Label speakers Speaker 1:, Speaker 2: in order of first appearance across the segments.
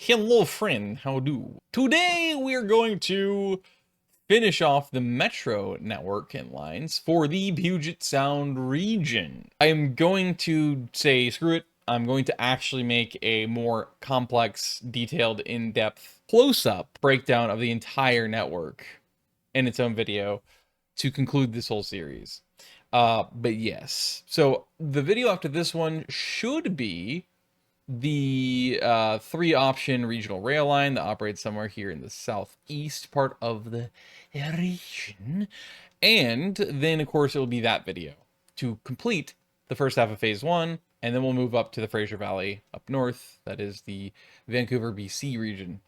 Speaker 1: Hello friend, how do? Today we are going to finish off the Metro network and lines for the Puget Sound region. I am going to say, screw it, I'm going to actually make a more complex, detailed, in-depth, close-up breakdown of the entire network in its own video to conclude this whole series. But yes, so the video after this one should be the 3-option regional rail line that operates somewhere here in the southeast part of the region. And then, of course, it will be that video to complete the first half of phase 1, and then we'll move up to the Fraser Valley up north. That is the Vancouver, BC region.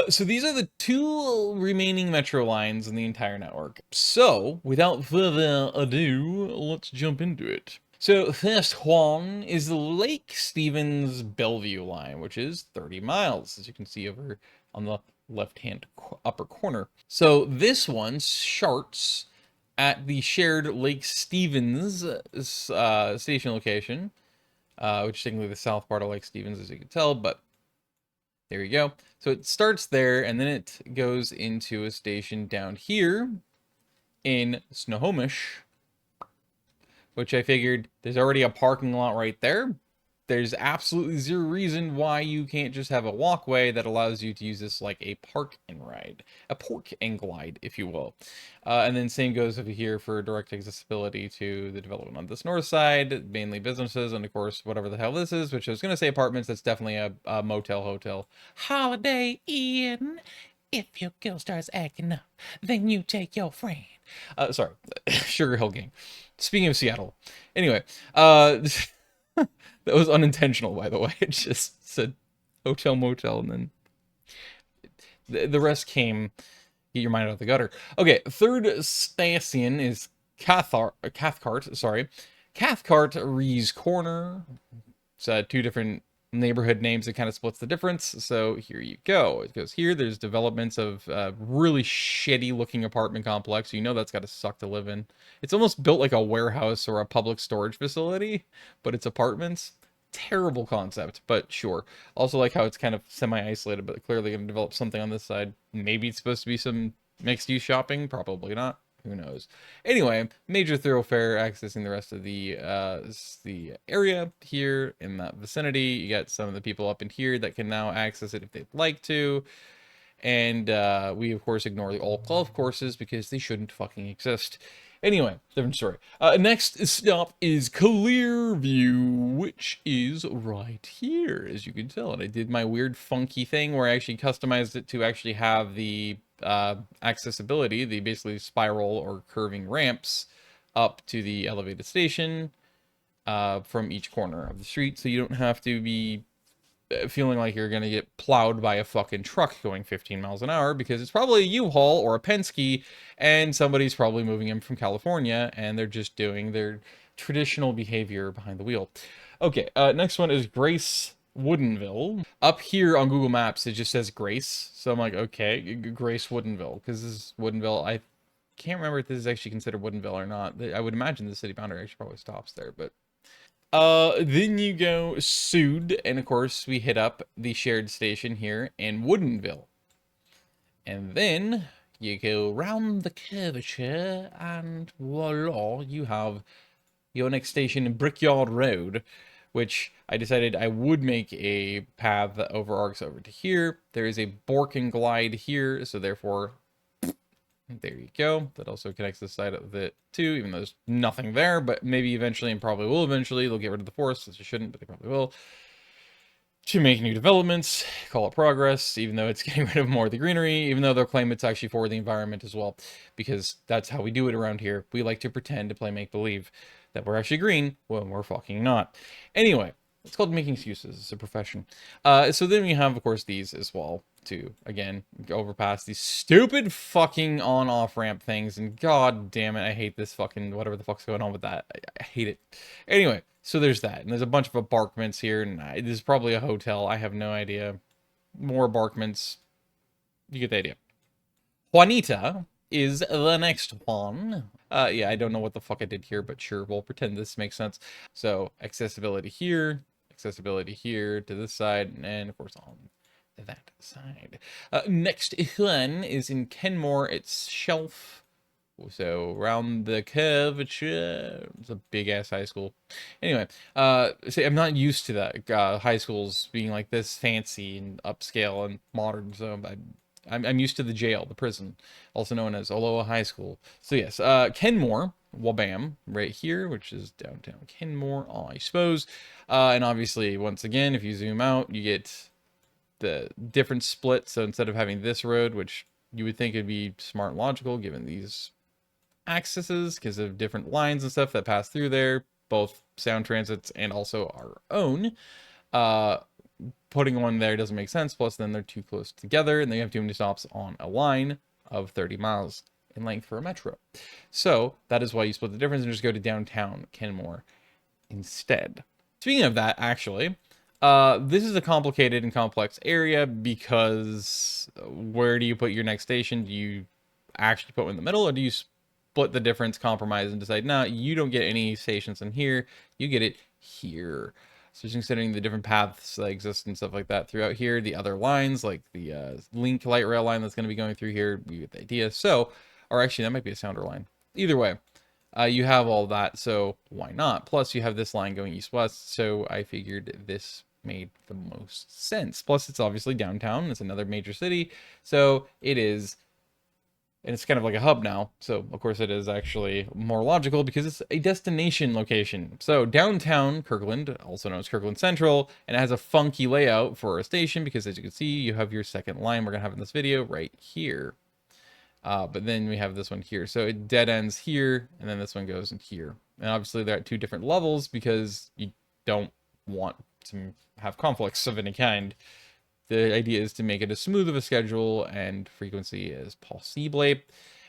Speaker 1: So these are the 2 remaining metro lines in the entire network. So, without further ado, let's jump into it. So, first one is the Lake Stevens Bellevue line, which is 30 miles, as you can see over on the left-hand upper corner. So, this one starts at the shared Lake Stevens station location, which is technically the south part of Lake Stevens, as you can tell, but there you go. So it starts there, and then it goes into a station down here in Snohomish, which I figured there's already a parking lot right there. There's absolutely zero reason why you can't just have a walkway that allows you to use this like a park and ride, a pork and glide, if you will. And then same goes over here for direct accessibility to the development on this north side, mainly businesses, and of course, whatever the hell this is, which I was going to say apartments, that's definitely a motel, hotel. Holiday Inn. If your girl starts acting up, then you take your friend. Sorry, Sugar Hill Gang. Speaking of Seattle. Anyway, that was unintentional, by the way. It just said hotel, motel, and then the rest came. Get your mind out of the gutter. Okay, third station is Cathcart. Sorry, Cathcart Rees Corner. It's 2 different neighborhood names that kind of splits the difference. So here you go. It goes here. There's developments of really shitty looking apartment complex. You know that's got to suck to live in. It's almost built like a warehouse or a public storage facility, but it's apartments. Terrible concept, but sure. Also like how it's kind of semi-isolated, but clearly going to develop something on this side. Maybe it's supposed to be some mixed-use shopping. Probably not. Who knows? Anyway, major thoroughfare accessing the rest of the area here in that vicinity. You got some of the people up in here that can now access it if they'd like to. And we, of course, ignore all golf courses because they shouldn't fucking exist. Anyway, different story. Next stop is Clearview, which is right here, as you can tell. And I did my weird funky thing where I actually customized it to actually have the accessibility, the basically spiral or curving ramps up to the elevated station from each corner of the street, so you don't have to be feeling like you're gonna get plowed by a fucking truck going 15 miles an hour, because it's probably a U-Haul or a Penske, and somebody's probably moving in from California, and they're just doing their traditional behavior behind the wheel. Okay, next one is Grace Woodinville. Up here on Google Maps, it just says Grace. So I'm like, okay, Grace Woodinville, because this is Woodinville. I can't remember if this is actually considered Woodinville or not. I would imagine the city boundary actually probably stops there, but then you go Sud, and of course we hit up the shared station here in Woodinville. And then you go round the curvature, and voila, you have your next station in Brickyard Road, which I decided I would make a path that overarcs over to here. There is a Bork and Glide here, so therefore, there you go. That also connects this side of it too, even though there's nothing there, but maybe eventually, and probably will eventually, they'll get rid of the forest, which they shouldn't, but they probably will, to make new developments, call it progress, even though it's getting rid of more of the greenery, even though they'll claim it's actually for the environment as well, because that's how we do it around here. We like to pretend to play make-believe that we're actually green when we're fucking not. Anyway, it's called making excuses. It's a profession. So then we have, of course, these as well to, again, overpass these stupid fucking on-off ramp things. And god damn it, I hate this fucking whatever the fuck's going on with that. I hate it. Anyway, so there's that. And there's a bunch of apartments here. And this is probably a hotel. I have no idea. More apartments. You get the idea. Juanita is the next one. Yeah, I don't know what the fuck I did here, but sure, we'll pretend this makes sense. So accessibility here to this side, and of course on that side. Next one is in Kenmore. It's Shelf. So around the curvature, it's a big ass high school. Anyway, see, I'm not used to that high schools being like this fancy and upscale and modern. So I'm used to the jail, the prison, also known as Aloha High School. So yes, Kenmore, Wabam, right here, which is downtown Kenmore, I suppose. And obviously, once again, if you zoom out, you get the different splits. So instead of having this road, which you would think would be smart and logical given these accesses because of different lines and stuff that pass through there, both sound transits and also our own, putting one there doesn't make sense. Plus then they're too close together and they have too many stops on a line of 30 miles in length for a metro. So that is why you split the difference and just go to downtown Kenmore instead. Speaking of that, actually, this is a complicated and complex area because where do you put your next station? Do you actually put one in the middle, or do you split the difference, compromise, and decide, no, you don't get any stations in here, you get it here? So just considering the different paths that exist and stuff like that throughout here, the other lines, like the link light rail line that's going to be going through here, you get the idea. So, or actually, that might be a sounder line. Either way, you have all that, so why not? Plus, you have this line going east-west, so I figured this made the most sense. Plus, it's obviously downtown. It's another major city, so it is, and it's kind of like a hub now. So, of course, it is actually more logical because it's a destination location. So, downtown Kirkland, also known as Kirkland Central, and it has a funky layout for a station because, as you can see, you have your second line we're going to have in this video right here. But then we have this one here. So it dead ends here, and then this one goes in here. And obviously they're at two different levels because you don't want to have conflicts of any kind. The idea is to make it as smooth of a schedule and frequency as possible.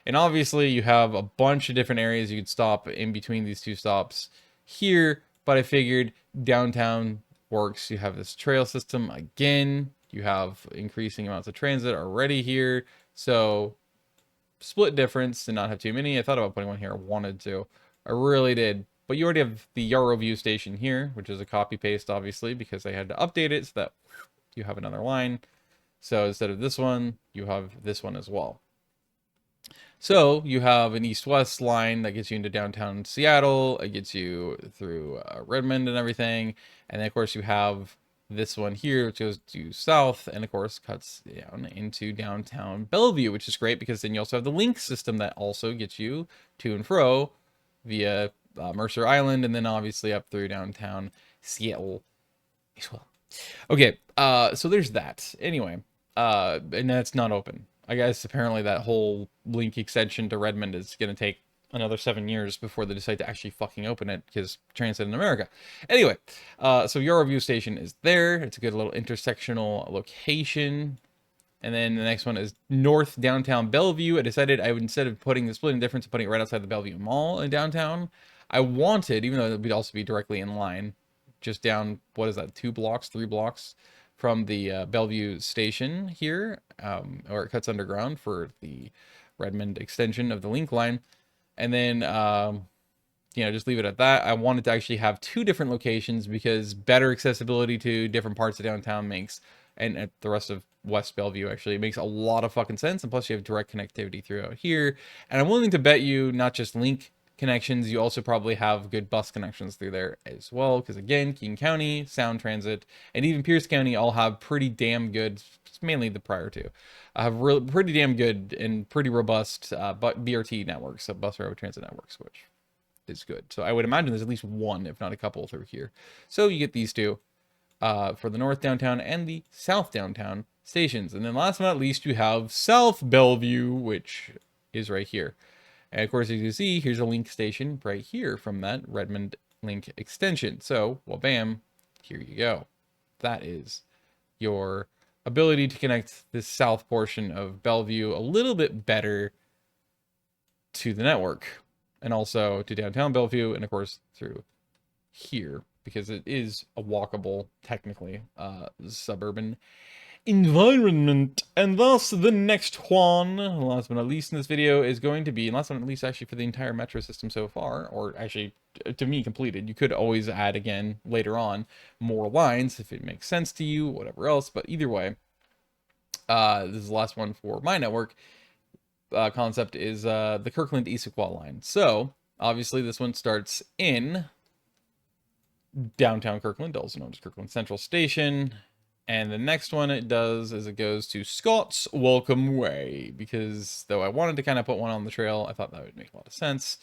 Speaker 1: And obviously you have a bunch of different areas you could stop in between these two stops here, but I figured downtown works. You have this trail system again. You have increasing amounts of transit already here. So split difference and not have too many. I thought about putting one here. I wanted to. I really did. But you already have the Yarrow View station here, which is a copy paste, obviously, because I had to update it so that you have another line. So instead of this one, you have this one as well. So you have an east-west line that gets you into downtown Seattle. It gets you through Redmond and everything. And then, of course, you have this one here, which goes due south and of course cuts down into downtown Bellevue, which is great because then you also have the link system that also gets you to and fro via Mercer Island and then obviously up through downtown Seattle as well. Okay, so there's that. Anyway, and that's not open. I guess apparently that whole link extension to Redmond is going to take another 7 years before they decide to actually fucking open it because transit in America. Anyway, so Yarrow View Station is there. It's a good little intersectional location. And then the next one is North Downtown Bellevue. I decided I would, instead of putting the splitting difference, putting it right outside the Bellevue Mall in downtown. I wanted, even though it would also be directly in line, just down, what is that, 2 blocks, 3 blocks from the Bellevue Station here, or it cuts underground for the Redmond extension of the link line. And then, you know, just leave it at that. I wanted to actually have 2 different locations because better accessibility to different parts of downtown makes, and at the rest of West Bellevue actually, it makes a lot of fucking sense. And plus you have direct connectivity throughout here. And I'm willing to bet you not just link connections, you also probably have good bus connections through there as well. Because again, King County, Sound Transit, and even Pierce County all have pretty damn good, mainly the prior two, have pretty damn good and pretty robust but BRT networks, so bus rapid transit networks, which is good. So I would imagine there's at least one, if not a couple, through here. So you get these 2 for the North Downtown and the South Downtown stations. And then last but not least, you have South Bellevue, which is right here. And of course, as you can see, here's a link station right here from that Redmond link extension. So, well, bam, here you go. That is your ability to connect this south portion of Bellevue a little bit better to the network and also to downtown Bellevue and of course through here because it is a walkable, technically, suburban environment. And thus the next one, last but not least in this video, is going to be, and last but not least actually for the entire metro system so far, or actually to me completed. You could always add again later on more lines if it makes sense to you, whatever else, but either way, this is the last one for my network, concept is the Kirkland Issaquah line. So obviously this one starts in downtown Kirkland, also known as Kirkland Central Station. And the next one it does is it goes to Scott's Welcome Way, because though I wanted to kind of put one on the trail, I thought that would make a lot of sense.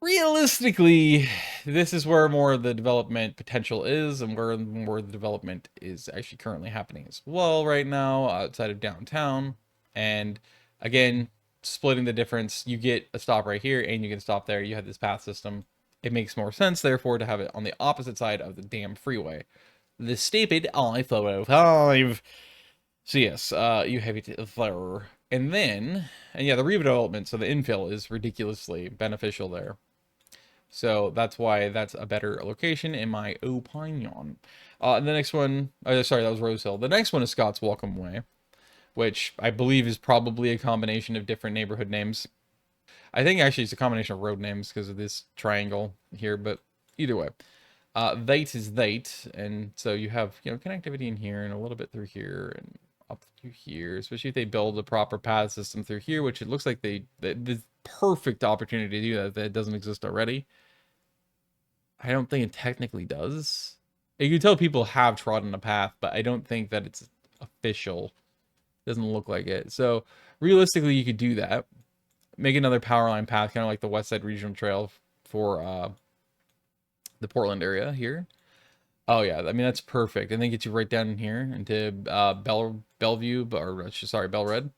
Speaker 1: Realistically, this is where more of the development potential is, and where more of the development is actually currently happening as well right now outside of downtown. And again, splitting the difference, you get a stop right here and you get a stop there. You have this path system. It makes more sense, therefore, to have it on the opposite side of the damn freeway. The stupid I-405. So yes, you have it there. And then, and yeah, the redevelopment, so the infill is ridiculously beneficial there. So that's why that's a better location in my opinion. The next one, sorry, that was Rose Hill. The next one is Scott's Welcome Way, which I believe is probably a combination of different neighborhood names. I think actually it's a combination of road names because of this triangle here, but either way. That is that, and so you have, you know, connectivity in here and a little bit through here and up through here, especially if they build a proper path system through here, which it looks like the perfect opportunity to do that doesn't exist already. I don't think it technically does. You can tell people have trodden a path, but I don't think that it's official. It doesn't look like it. So realistically, you could do that. Make another power line path, kind of like the West Side Regional Trail for the Portland area here. Oh yeah, I mean that's perfect, and then get you right down in here into Bellevue, or sorry, Bellred.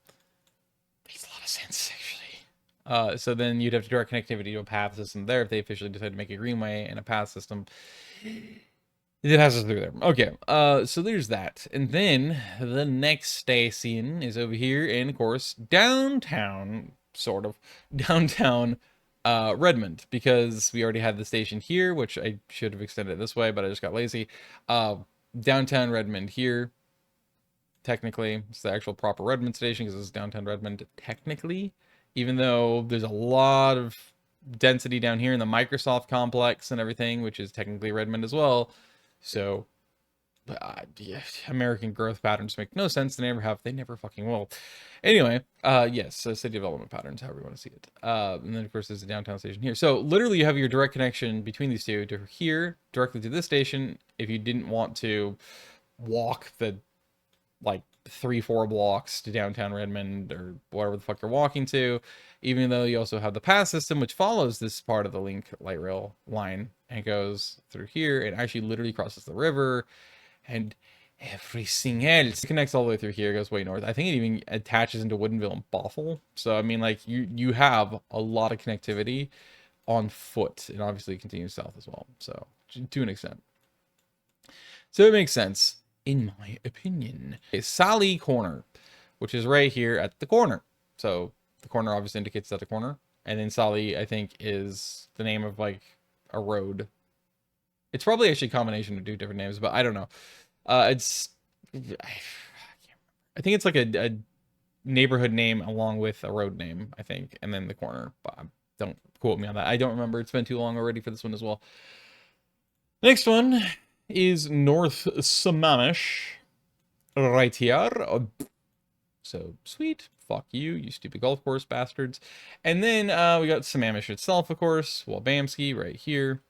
Speaker 1: Makes a lot of sense actually. So then you'd have direct connectivity to a path system there if they officially decide to make a greenway and a path system. It passes through there. Okay, so there's that, and then the next station is over here, and of course downtown, sort of downtown. Redmond, because we already had the station here, which I should have extended this way, but I just got lazy. Downtown Redmond here, technically, it's the actual proper Redmond station because it's downtown Redmond, technically, even though there's a lot of density down here in the Microsoft complex and everything, which is technically Redmond as well. So, yeah, American growth patterns make no sense. They never have. They never fucking will. Anyway, yes, so city development patterns, however you want to see it. And then, of course, there's a downtown station here. So, literally, you have your direct connection between these two to here, directly to this station. If you didn't want to walk the, like, 3-4 blocks to downtown Redmond or whatever the fuck you're walking to, even though you also have the pass system, which follows this part of the Link light rail line and goes through here and actually literally crosses the river and everything else. It connects all the way through here, goes way north. I think it even attaches into Woodinville and Bothell. So I mean, like, you have a lot of connectivity on foot, and obviously it continues south as well, so to an extent. So it makes sense in my opinion. Okay, Sally Corner, which is right here at the corner. So the corner obviously indicates that the corner, and then Sally, I think, is the name of like a road. It's probably actually a combination of two different names, but I don't know. It's, I think it's like a neighborhood name along with a road name, I think, and then the corner. But don't quote me on that. I don't remember. It's been too long already for this one as well. Next one is North Samammish, right here. So sweet. Fuck you, you stupid golf course bastards. And then we got Samammish itself, of course. Wabamski right here.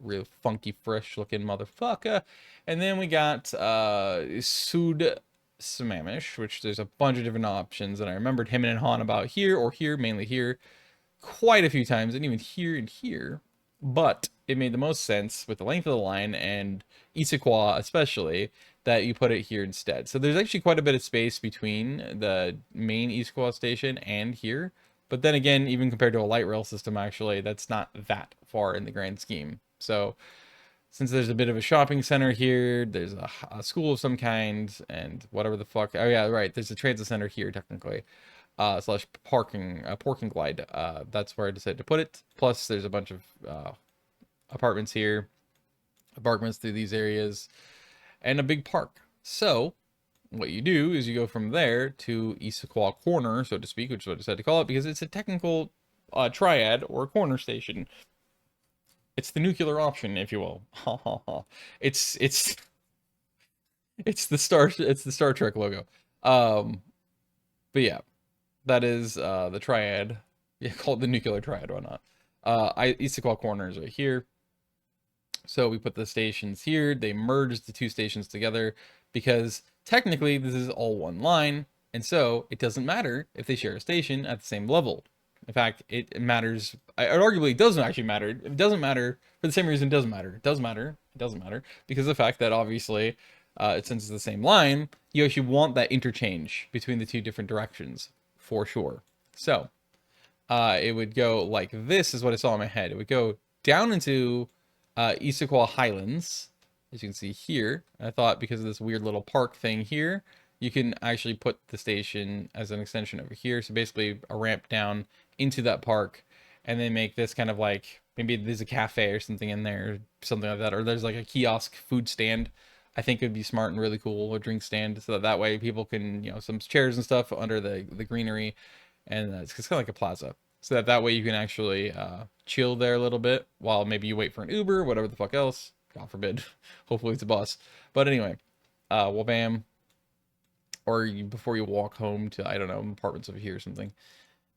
Speaker 1: Real funky, fresh looking motherfucker. And then we got Sud Samammish, which there's a bunch of different options. And I remembered him and Han about here or here, mainly here, quite a few times, and even here and here. But it made the most sense with the length of the line and Issaquah especially that you put it here instead. So there's actually quite a bit of space between the main Issaquah station and here. But then again, even compared to a light rail system, actually, that's not that far in the grand scheme. So since there's a bit of a shopping center here, there's a school of some kind, and whatever the fuck. Oh yeah, right. There's a transit center here, technically. Slash parking glide. That's where I decided to put it. Plus, there's a bunch of apartments here, apartments through these areas, and a big park. So what you do is you go from there to Issaquah Corner, so to speak, which is what I decided to call it, because it's a technical triad or corner station. It's the nuclear option, if you will. It's It's the Star Trek logo. But yeah, that is the triad. Yeah, called the nuclear triad, why not? Issaquah Corner is right here. So we put the stations here. They merged the two stations together because technically this is all one line, and so it doesn't matter if they share a station at the same level. In fact, it matters. Arguably, it doesn't actually matter. It doesn't matter for the same reason. It doesn't matter. It does matter. It doesn't matter because of the fact that obviously, since it's the same line, you actually want that interchange between the two different directions for sure. So, it would go like this is what I saw in my head. It would go down into Issaquah Highlands, as you can see here. I thought because of this weird little park thing here, you can actually put the station as an extension over here. So basically a ramp down into that park, and then make this kind of like, maybe there's a cafe or something in there, something like that, or there's like a kiosk food stand. I think it would be smart and really cool, a drink stand, so that way people can, some chairs and stuff under the greenery, and it's kind of like a plaza. So that way you can actually chill there a little bit while maybe you wait for an Uber, whatever the fuck else. God forbid. Hopefully it's a bus. But anyway, well, bam. Or before you walk home to, I don't know, apartments over here or something.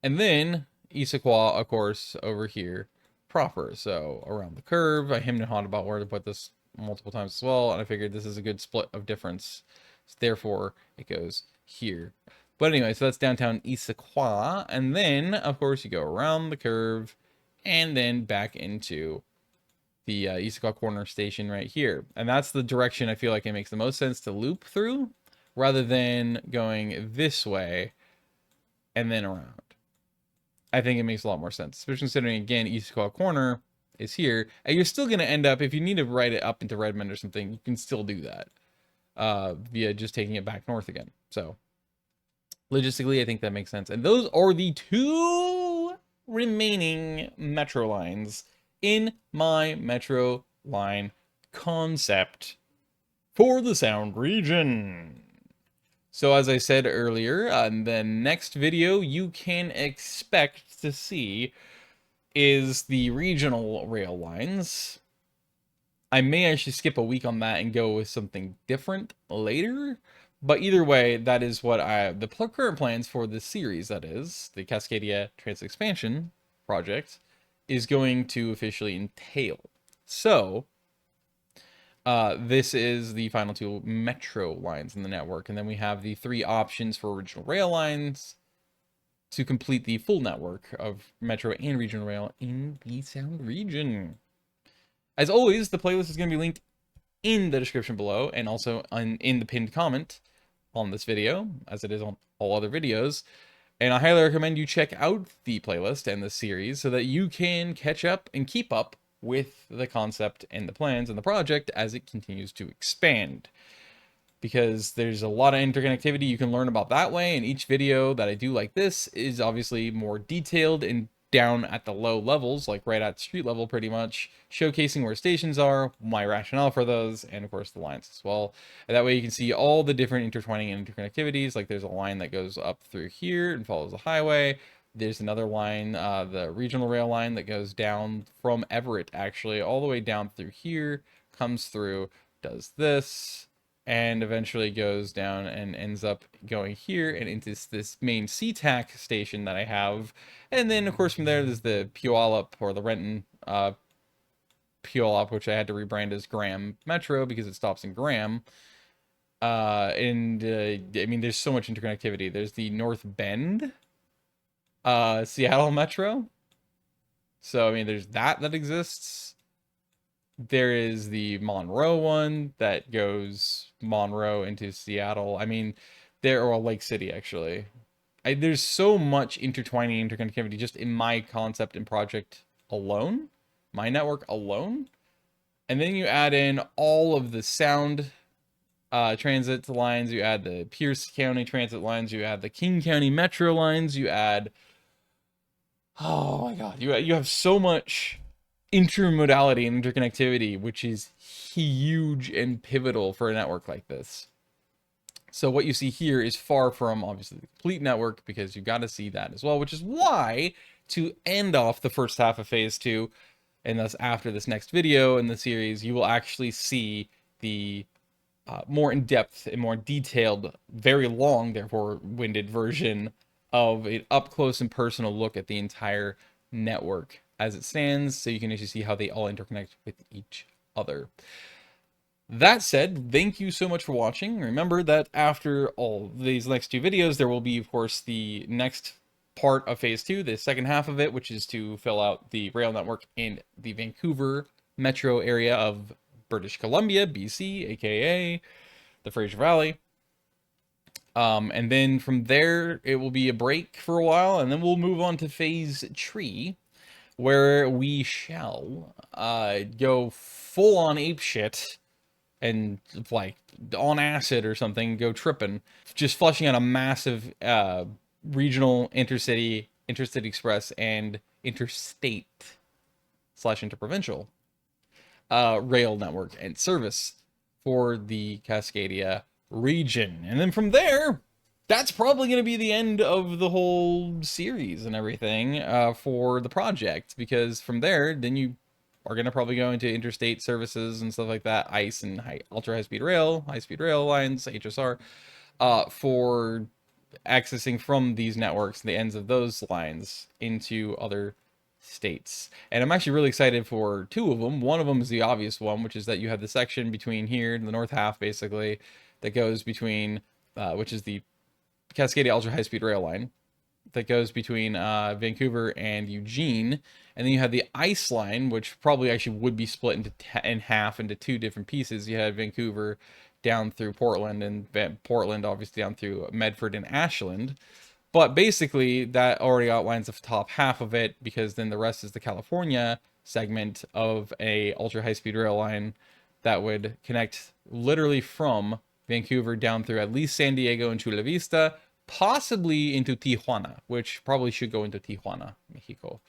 Speaker 1: And then Issaquah, of course, over here proper. So around the curve, I hemmed and hawed about where to put this multiple times as well. And I figured this is a good split of difference. So therefore, it goes here. But anyway, so that's downtown Issaquah. And then, of course, you go around the curve and then back into the Issaquah Corner station right here. And that's the direction I feel like it makes the most sense to loop through rather than going this way and then around. I think it makes a lot more sense, especially considering, again, Issaquah Corner is here. And you're still going to end up, if you need to ride it up into Redmond or something, you can still do that via just taking it back north again. So logistically, I think that makes sense. And those are the two remaining metro lines in my metro line concept for the Sound region. So as I said earlier, the next video you can expect to see is the regional rail lines. I may actually skip a week on that and go with something different later. But either way, that is what the current plans for this series, that is, the Cascadia Transit Expansion project, is going to officially entail. So, this is the final two metro lines in the network, and then we have the three options for original rail lines to complete the full network of metro and regional rail in the Sound region. As always, the playlist is going to be linked in the description below and also in the pinned comment on this video, as it is on all other videos. And I highly recommend you check out the playlist and the series so that you can catch up and keep up with the concept and the plans and the project as it continues to expand. Because there's a lot of interconnectivity you can learn about that way, and each video that I do like this is obviously more detailed and down at the low levels, like right at street level pretty much, showcasing where stations are, my rationale for those, and of course the lines as well. And that way you can see all the different intertwining and interconnectivities, like there's a line that goes up through here and follows the highway. There's another line, the regional rail line that goes down from Everett, actually, all the way down through here, comes through, does this, and eventually goes down and ends up going here and into this main SeaTac station that I have. And then, of course, from there, there's the Puyallup, or the Renton Puyallup, which I had to rebrand as Graham Metro because it stops in Graham. I mean, there's so much interconnectivity. There's the North Bend Seattle Metro. So, I mean, there's that exists. There is the Monroe one that goes Monroe into Seattle. I mean, or Lake City, actually. There's so much intertwining interconnectivity just in my concept and project alone, my network alone. And then you add in all of the Sound transit lines, you add the Pierce County transit lines, you add the King County Metro lines, you add, oh my God, you have so much intermodality and interconnectivity, which is huge and pivotal for a network like this. So what you see here is far from obviously the complete network, because you got to see that as well, which is why to end off the first half of phase 2, and thus after this next video in the series, you will actually see the more in-depth and more detailed, very long, therefore winded version of an up-close and personal look at the entire network as it stands, so you can actually see how they all interconnect with each other. That said, thank you so much for watching. Remember that after all these next 2 videos, there will be, of course, the next part of Phase 2, the second half of it, which is to fill out the rail network in the Vancouver Metro area of British Columbia, BC, aka the Fraser Valley. And then from there, it will be a break for a while, and then we'll move on to Phase 3, where we shall go full on apeshit and like on acid or something, go tripping, just flushing out a massive regional, intercity express, and interstate / interprovincial rail network and service for the Cascadia region. And then from there, that's probably going to be the end of the whole series and everything for the project, because from there, then you are going to probably go into interstate services and stuff like that, ICE and ultra high-speed rail, high-speed rail lines, HSR, for accessing from these networks, the ends of those lines, into other states. And I'm actually really excited for 2 of them. One of them is the obvious one, which is that you have the section between here, the north half basically, that goes between, which is the Cascadia ultra high-speed rail line, that goes between Vancouver and Eugene. And then you have the ICE line, which probably actually would be split into in half into 2 different pieces. You have Vancouver down through Portland, and Portland obviously down through Medford and Ashland. But basically, that already outlines the top half of it, because then the rest is the California segment of a ultra high-speed rail line that would connect literally from Vancouver down through at least San Diego and Chula Vista, possibly into Tijuana, which probably should go into Tijuana, Mexico,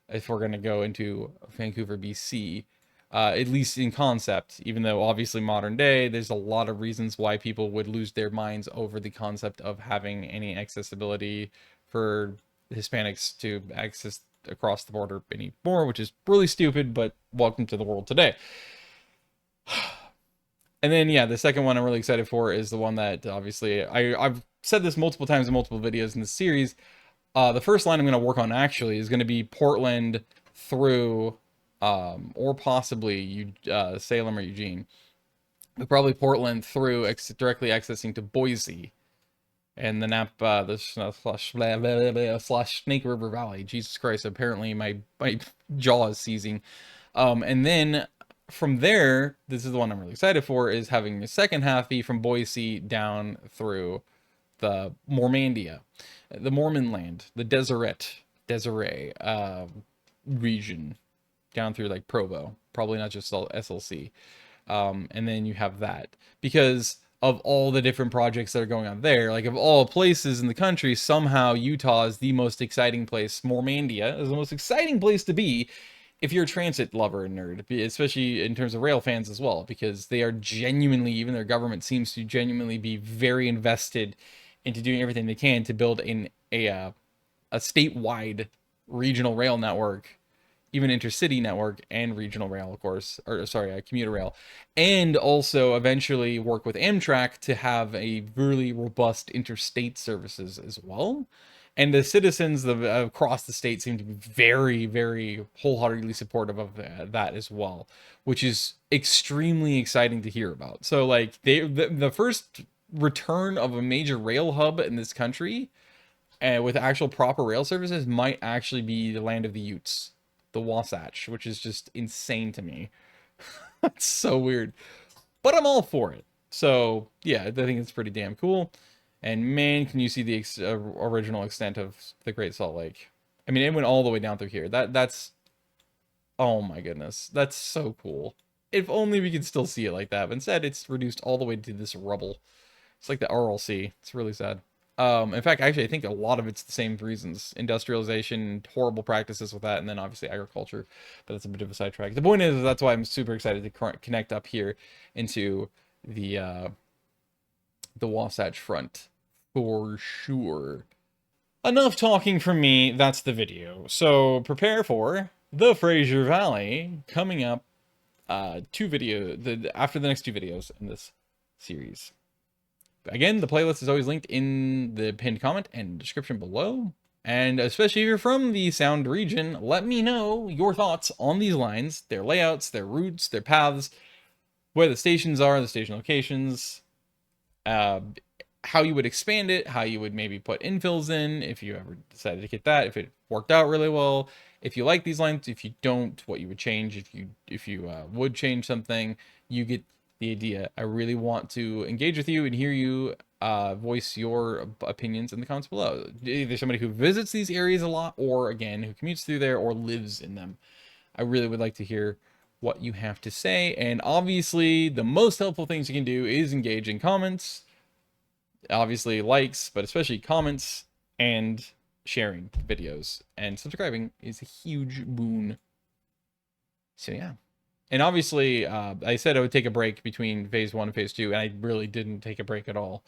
Speaker 1: if we're going to go into Vancouver, BC, at least in concept, even though obviously modern day, there's a lot of reasons why people would lose their minds over the concept of having any accessibility for Hispanics to access across the border anymore, which is really stupid, but welcome to the world today. And then, yeah, the second one I'm really excited for is the one that obviously I've said this multiple times in multiple videos in this series. The first line I'm going to work on actually is going to be Portland through, or possibly Salem or Eugene, but probably Portland through directly accessing to Boise and the Snake River Valley. Jesus Christ! Apparently my jaw is seizing. And then from there, this is the one I'm really excited for, is having the second half be from Boise down through the Mormandia, the Mormon land, the Deseret region, down through like Provo, probably not just SLC. And then you have that, because of all the different projects that are going on there, like of all places in the country, somehow Utah is the most exciting place. Mormandia is the most exciting place to be if you're a transit lover and nerd, especially in terms of rail fans as well, because they are genuinely, even their government seems to genuinely be very invested into doing everything they can to build in a statewide regional rail network, even intercity network, and regional rail, of course, or sorry, commuter rail, and also eventually work with Amtrak to have a really robust interstate services as well. And the citizens across the state seem to be very, very wholeheartedly supportive of that as well, which is extremely exciting to hear about. So like the first return of a major rail hub in this country, with actual proper rail services, might actually be the land of the Utes, the Wasatch, which is just insane to me. That's so weird, but I'm all for it. So yeah, I think it's pretty damn cool. And man, can you see the original extent of the Great Salt Lake? I mean, it went all the way down through here. That's, oh my goodness, that's so cool. If only we could still see it like that. But instead, it's reduced all the way to this rubble. It's like the RLC. It's really sad. In fact, actually, I think a lot of it's the same reasons. Industrialization, horrible practices with that, and then obviously agriculture. But that's a bit of a sidetrack. The point is, that's why I'm super excited to connect up here into the Wasatch Front, for sure. Enough talking from me, that's the video. So prepare for the Fraser Valley coming up after the next 2 videos in this series. Again, the playlist is always linked in the pinned comment and description below. And especially if you're from the Sound region, let me know your thoughts on these lines, their layouts, their routes, their paths, where the stations are, the station locations, how you would expand it, how you would maybe put infills in, if you ever decided to get that, if it worked out really well, if you like these lines, if you don't, what you would change, if you would change something. You get the idea. I really want to engage with you and hear you voice your opinions in the comments below. Either somebody who visits these areas a lot, or again, who commutes through there or lives in them. I really would like to hear what you have to say. And obviously, the most helpful things you can do is engage in comments. Obviously, likes, but especially comments and sharing videos. And subscribing is a huge boon. So yeah. And obviously, I said I would take a break between phase 1 and phase 2, and I really didn't take a break at all.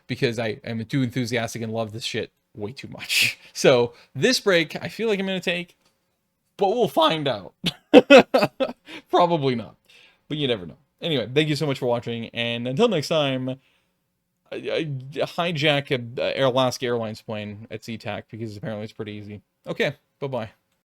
Speaker 1: Because I am too enthusiastic and love this shit way too much. So this break, I feel like I'm going to take, but we'll find out. Probably not, but you never know. Anyway, thank you so much for watching, and until next time, I hijack a Alaska Airlines plane at SeaTac because apparently it's pretty easy. Okay, bye-bye.